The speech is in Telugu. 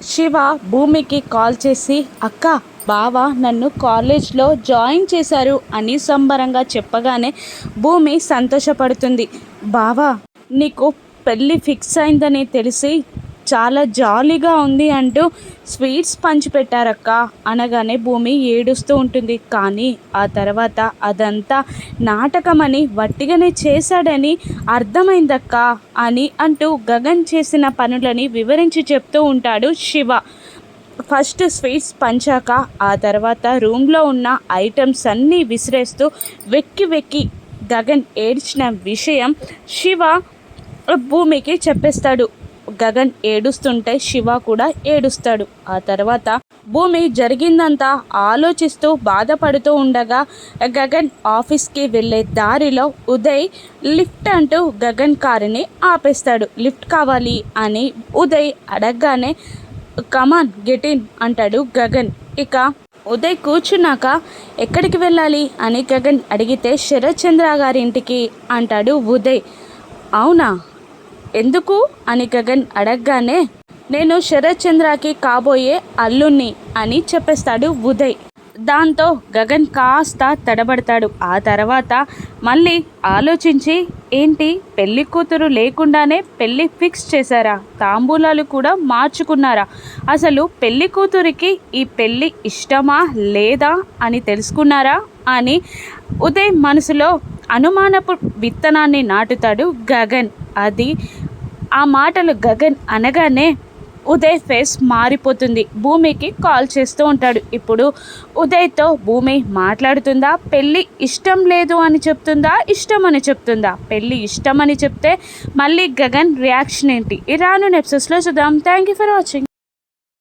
శివ భూమికి కాల్ చేసి అక్క బావ నన్ను కాలేజ్లో జాయిన్ చేశారు అని సంబరంగా చెప్పగానే భూమి సంతోషపడుతుంది. బావా నీకు పెళ్ళి ఫిక్స్ అయిందని తెలిసి చాలా జాలీగా ఉంది అంటూ స్వీట్స్ పంచిపెట్టారక్క అనగానే భూమి ఏడుస్తూ ఉంటుంది. కానీ ఆ తర్వాత అదంతా నాటకమని వట్టిగానే చేశాడని అర్థమైందక్క అని అంటూ గగన్ చేసిన పనులని వివరించి చెప్తూ ఉంటాడు శివ. ఫస్ట్ స్వీట్స్ పంచాక ఆ తర్వాత రూమ్లో ఉన్న ఐటమ్స్ అన్నీ విసిరేస్తూ వెక్కి వెక్కి గగన్ ఏడ్చిన విషయం శివ భూమికి చెప్పేస్తాడు. గగన్ ఏడుస్తుంటే శివ కూడా ఏడుస్తాడు. ఆ తర్వాత భూమి జరిగిందంతా ఆలోచిస్తూ బాధపడుతూ ఉండగా గగన్ ఆఫీస్కి వెళ్ళే దారిలో ఉదయ్ లిఫ్ట్ అంటూ గగన్ కారుని ఆపేస్తాడు. లిఫ్ట్ కావాలి అని ఉదయ్ అడగగానే కమాన్ గెట్ ఇన్ అంటాడు గగన్. ఇక ఉదయ్ కూర్చున్నాక ఎక్కడికి వెళ్ళాలి అని గగన్ అడిగితే శరత్ చంద్ర గారి ఇంటికి అంటాడు ఉదయ్. అవునా ఎందుకు అని గగన్ అడగగానే నేను శరత్ చంద్రకి కాబోయే అల్లుణ్ణి అని చెప్పేస్తాడు ఉదయ్. దాంతో గగన్ కాస్త తడబడతాడు. ఆ తర్వాత మళ్ళీ ఆలోచించి ఏంటి పెళ్లి కూతురు లేకుండానే పెళ్ళి ఫిక్స్ చేశారా, తాంబూలాలు కూడా మార్చుకున్నారా, అసలు పెళ్లి కూతురికి ఈ పెళ్ళి ఇష్టమా లేదా అని తెలుసుకున్నారా అని ఉదయ్ మనసులో అనుమానపు విత్తనాన్ని నాటుతాడు గగన్. అది ఆ మాటలు గగన్ అనగానే ఉదయ్ ఫేస్ మారిపోతుంది. భూమికి కాల్ చేస్తూ ఉంటాడు. ఇప్పుడు ఉదయ్తో భూమి మాట్లాడుతుందా, పెళ్ళి ఇష్టం లేదు అని చెప్తుందా, ఇష్టం అని చెప్తుందా? పెళ్ళి ఇష్టం అని చెప్తే మళ్ళీ గగన్ రియాక్షన్ ఏంటి? ఈ రాను ఎపిసోడ్స్లో చూద్దాం. Thank you for watching.